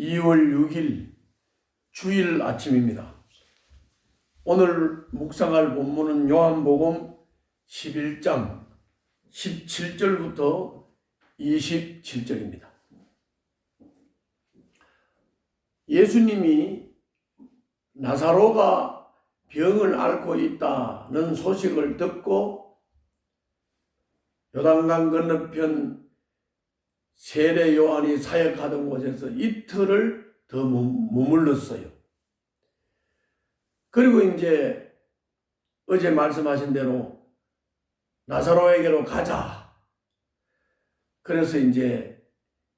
2월 6일 주일 아침입니다. 오늘 묵상할 본문은 요한복음 11장 17절부터 27절입니다. 예수님이 나사로가 병을 앓고 있다는 소식을 듣고 요단강 건너편 세례 요한이 사역하던 곳에서 이틀을 더 머물렀어요. 그리고 이제 어제 말씀하신 대로 나사로에게로 가자. 그래서 이제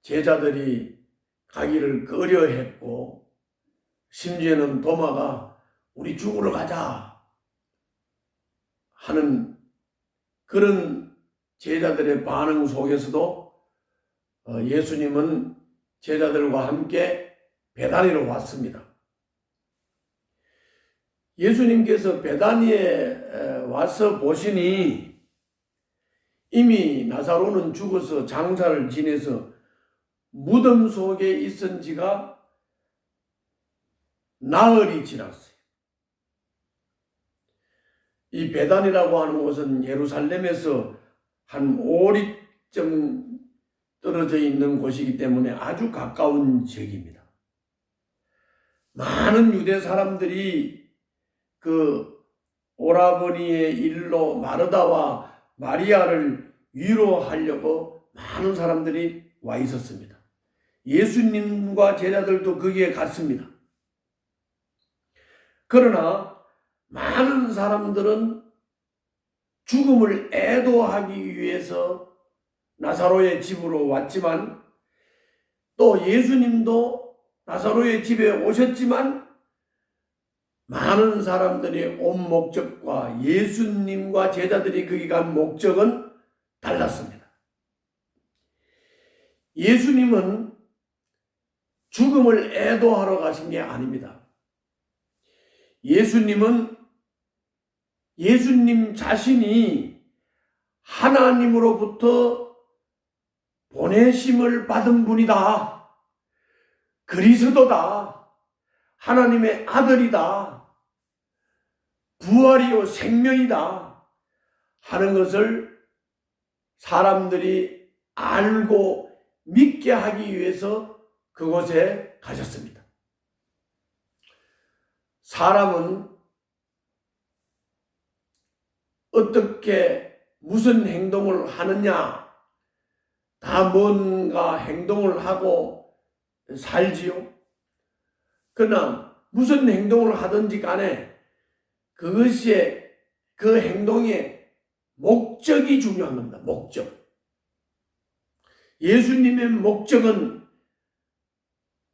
제자들이 가기를 꺼려했고, 심지어는 도마가 우리 죽으러 가자 하는 그런 제자들의 반응 속에서도 예수님은 제자들과 함께 베다니로 왔습니다. 예수님께서 베다니에 와서 보시니 이미 나사로는 죽어서 장사를 지내서 무덤 속에 있은 지가 나흘이 지났어요. 이 베다니라고 하는 곳은 예루살렘에서 한 5리쯤 떨어져 있는 곳이기 때문에 아주 가까운 지역입니다. 많은 유대 사람들이 그 오라버니의 일로 마르다와 마리아를 위로하려고 많은 사람들이 와 있었습니다. 예수님과 제자들도 거기에 갔습니다. 그러나 많은 사람들은 죽음을 애도하기 위해서 나사로의 집으로 왔지만, 또 예수님도 나사로의 집에 오셨지만 많은 사람들이 온 목적과 예수님과 제자들이 거기 간 목적은 달랐습니다. 예수님은 죽음을 애도하러 가신 게 아닙니다. 예수님은 예수님 자신이 하나님으로부터 보내심을 받은 분이다. 그리스도다. 하나님의 아들이다. 부활이요 생명이다 하는 것을 사람들이 알고 믿게 하기 위해서 그곳에 가셨습니다. 사람은 어떻게 무슨 행동을 하느냐, 다 뭔가 행동을 하고 살지요. 그러나 무슨 행동을 하든지 간에 그것이 그 행동의 목적이 중요한 겁니다. 목적. 예수님의 목적은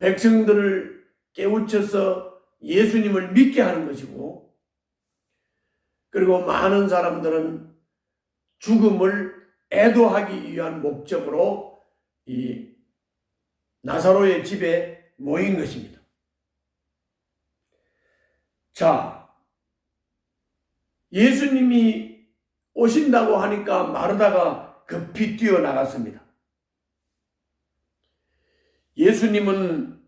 백성들을 깨우쳐서 예수님을 믿게 하는 것이고, 그리고 많은 사람들은 죽음을 애도하기 위한 목적으로 이 나사로의 집에 모인 것입니다. 자, 예수님이 오신다고 하니까 마르다가 급히 뛰어나갔습니다. 예수님은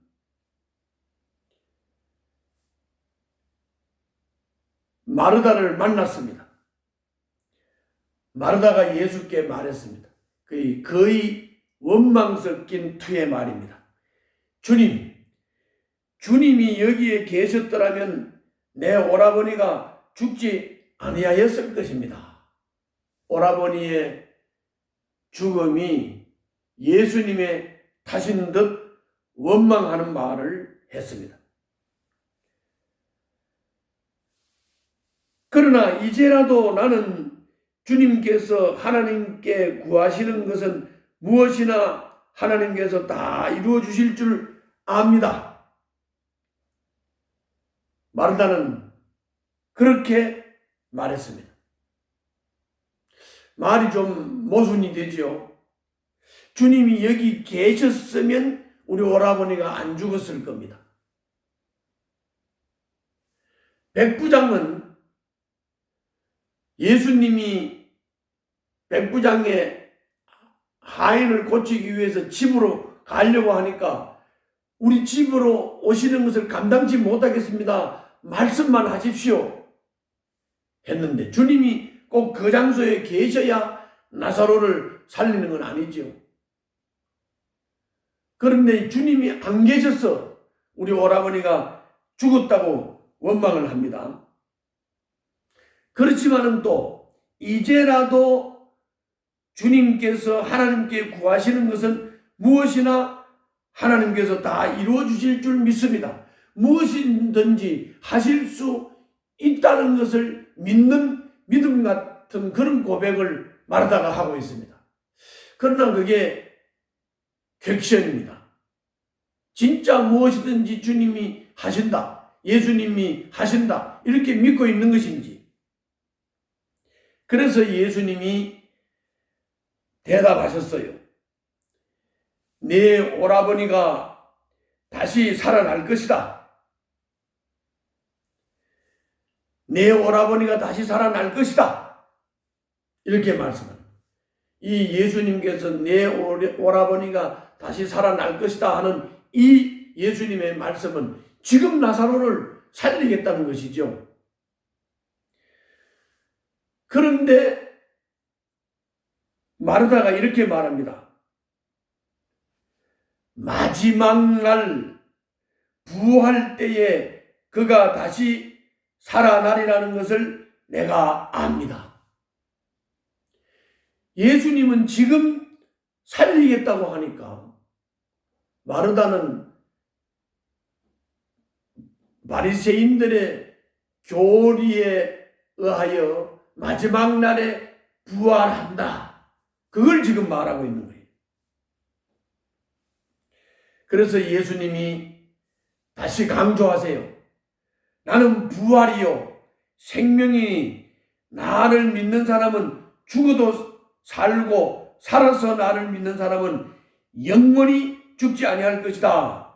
마르다를 만났습니다. 마르다가 예수께 말했습니다. 거의 원망 섞인 투의 말입니다. 주님이 여기에 계셨더라면 내 오라버니가 죽지 아니하였을 것입니다. 오라버니의 죽음이 예수님의 탓인 듯 원망하는 말을 했습니다. 그러나 이제라도 나는 주님께서 하나님께 구하시는 것은 무엇이나 하나님께서 다 이루어 주실 줄 압니다. 마르다는 그렇게 말했습니다. 말이 좀 모순이 되죠. 주님이 여기 계셨으면 우리 오라버니가 안 죽었을 겁니다. 백부장은 예수님이 백부장의 하인을 고치기 위해서 집으로 가려고 하니까 우리 집으로 오시는 것을 감당치 못하겠습니다. 말씀만 하십시오. 했는데 주님이 꼭 그 장소에 계셔야 나사로를 살리는 건 아니죠. 그런데 주님이 안 계셔서 우리 오라버니가 죽었다고 원망을 합니다. 그렇지만은 또 이제라도 주님께서 하나님께 구하시는 것은 무엇이나 하나님께서 다 이루어 주실 줄 믿습니다. 무엇이든지 하실 수 있다는 것을 믿는 믿음 같은 그런 고백을 마르다가 하고 있습니다. 그러나 그게 객션입니다. 진짜 무엇이든지 주님이 하신다, 예수님이 하신다, 이렇게 믿고 있는 것인지. 그래서 예수님이 대답하셨어요. 내 오라버니가 다시 살아날 것이다. 내 오라버니가 다시 살아날 것이다. 이렇게 말씀합니다. 이 예수님께서 내 오라버니가 다시 살아날 것이다 하는 이 예수님의 말씀은 지금 나사로를 살리겠다는 것이죠. 그런데 마르다가 이렇게 말합니다. 마지막 날 부활 때에 그가 다시 살아나리라는 것을 내가 압니다. 예수님은 지금 살리겠다고 하니까 마르다는 바리새인들의 교리에 의하여 마지막 날에 부활한다. 그걸 지금 말하고 있는 거예요. 그래서 예수님이 다시 강조하세요. 나는 부활이요 생명이니 나를 믿는 사람은 죽어도 살고 살아서 나를 믿는 사람은 영원히 죽지 아니할 것이다.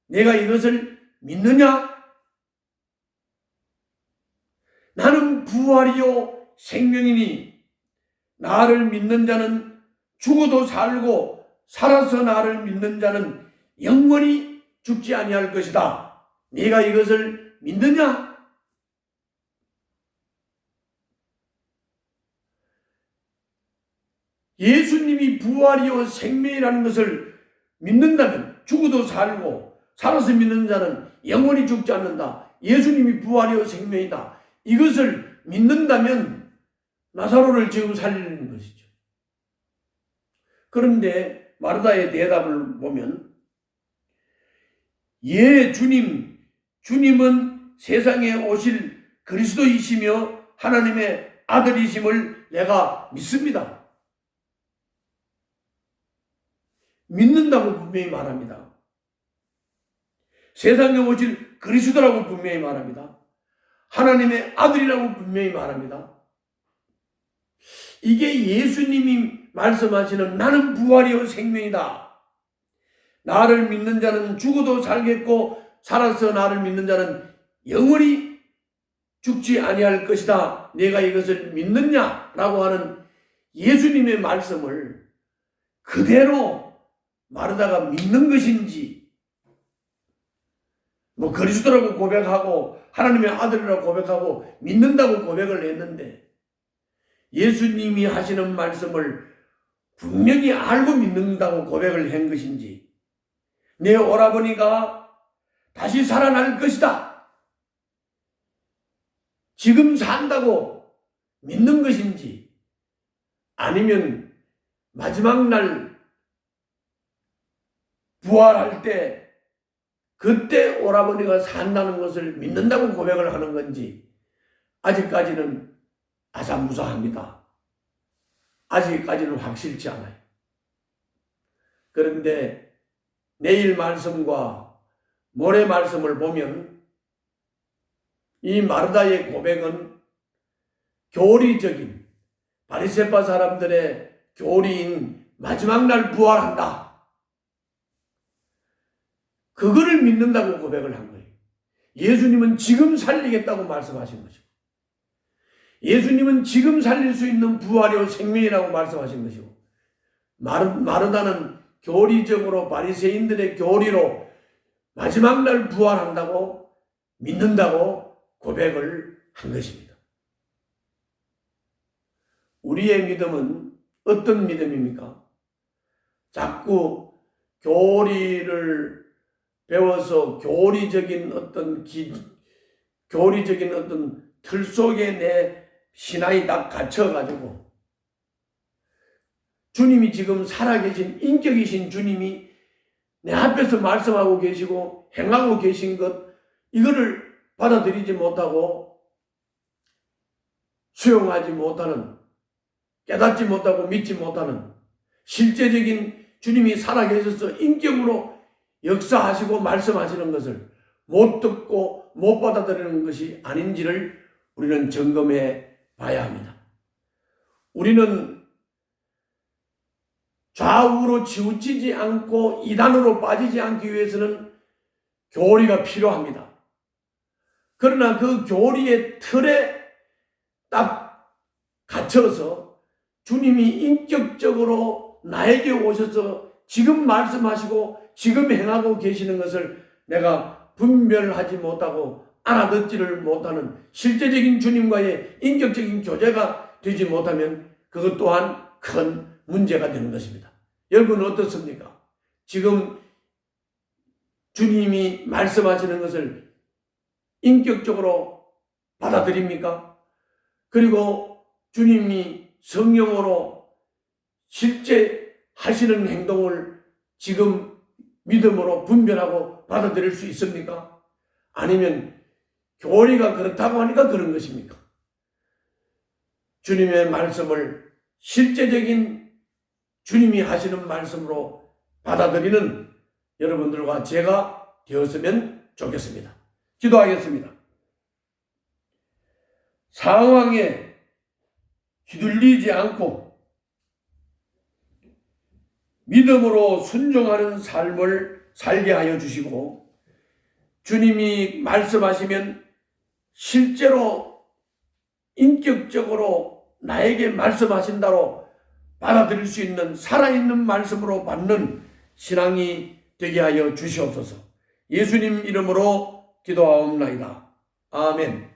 내가 이것을 믿느냐? 나는 부활이요 생명이니 나를 믿는 자는 죽어도 살고 살아서 나를 믿는 자는 영원히 죽지 아니할 것이다. 네가 이것을 믿느냐? 예수님이 부활이요 생명이라는 것을 믿는다면 죽어도 살고 살아서 믿는 자는 영원히 죽지 않는다. 예수님이 부활이요 생명이다. 이것을 믿는다면 나사로를 지금 살리는 것이죠. 그런데 마르다의 대답을 보면 예 주님은 세상에 오실 그리스도이시며 하나님의 아들이심을 내가 믿습니다. 믿는다고 분명히 말합니다. 세상에 오실 그리스도라고 분명히 말합니다. 하나님의 아들이라고 분명히 말합니다. 이게 예수님이 말씀하시는 나는 부활이요 생명이다. 나를 믿는 자는 죽어도 살겠고 살아서 나를 믿는 자는 영원히 죽지 아니할 것이다. 내가 이것을 믿느냐라고 하는 예수님의 말씀을 그대로 마르다가 믿는 것인지 그리스도라고 고백하고 하나님의 아들이라고 고백하고 믿는다고 고백을 했는데 예수님이 하시는 말씀을 분명히 알고 믿는다고 고백을 한 것인지 내 오라버니가 다시 살아날 것이다. 지금 산다고 믿는 것인지 아니면 마지막 날 부활할 때 그때 오라버니가 산다는 것을 믿는다고 고백을 하는 건지 아직까지는 아사무사합니다. 아직까지는 확실치 않아요. 그런데 내일 말씀과 모레 말씀을 보면 이 마르다의 고백은 교리적인 바리새파 사람들의 교리인 마지막 날 부활한다. 그거를 믿는다고 고백을 한 거예요. 예수님은 지금 살리겠다고 말씀하신 거죠. 예수님은 지금 살릴 수 있는 부활이요 생명이라고 말씀하신 것이고 마르다는 교리적으로 바리새인들의 교리로 마지막 날 부활한다고 믿는다고 고백을 한 것입니다. 우리의 믿음은 어떤 믿음입니까? 자꾸 교리를 배워서 교리적인 어떤 틀 속에 내 신앙이 딱 갇혀가지고 주님이 지금 살아계신 인격이신 주님이 내 앞에서 말씀하고 계시고 행하고 계신 것 이거를 받아들이지 못하고 수용하지 못하는 깨닫지 못하고 믿지 못하는 실제적인 주님이 살아계셔서 인격으로 역사하시고 말씀하시는 것을 못 듣고 못 받아들이는 것이 아닌지를 우리는 점검해 봐야 합니다. 우리는 좌우로 치우치지 않고 이단으로 빠지지 않기 위해서는 교리가 필요합니다. 그러나 그 교리의 틀에 딱 갇혀서 주님이 인격적으로 나에게 오셔서 지금 말씀하시고 지금 행하고 계시는 것을 내가 분별하지 못하고 알아듣지를 못하는 실제적인 주님과의 인격적인 교제가 되지 못하면 그것 또한 큰 문제가 되는 것입니다. 여러분 어떻습니까? 지금 주님이 말씀하시는 것을 인격적으로 받아들입니까? 그리고 주님이 성령으로 실제 하시는 행동을 지금 믿음으로 분별하고 받아들일 수 있습니까? 아니면 교리가 그렇다고 하니까 그런 것입니까? 주님의 말씀을 실제적인 주님이 하시는 말씀으로 받아들이는 여러분들과 제가 되었으면 좋겠습니다. 기도하겠습니다. 상황에 휘둘리지 않고 믿음으로 순종하는 삶을 살게 하여 주시고 주님이 말씀하시면 실제로 인격적으로 나에게 말씀하신다로 받아들일 수 있는 살아있는 말씀으로 받는 신앙이 되게 하여 주시옵소서. 예수님 이름으로 기도하옵나이다. 아멘.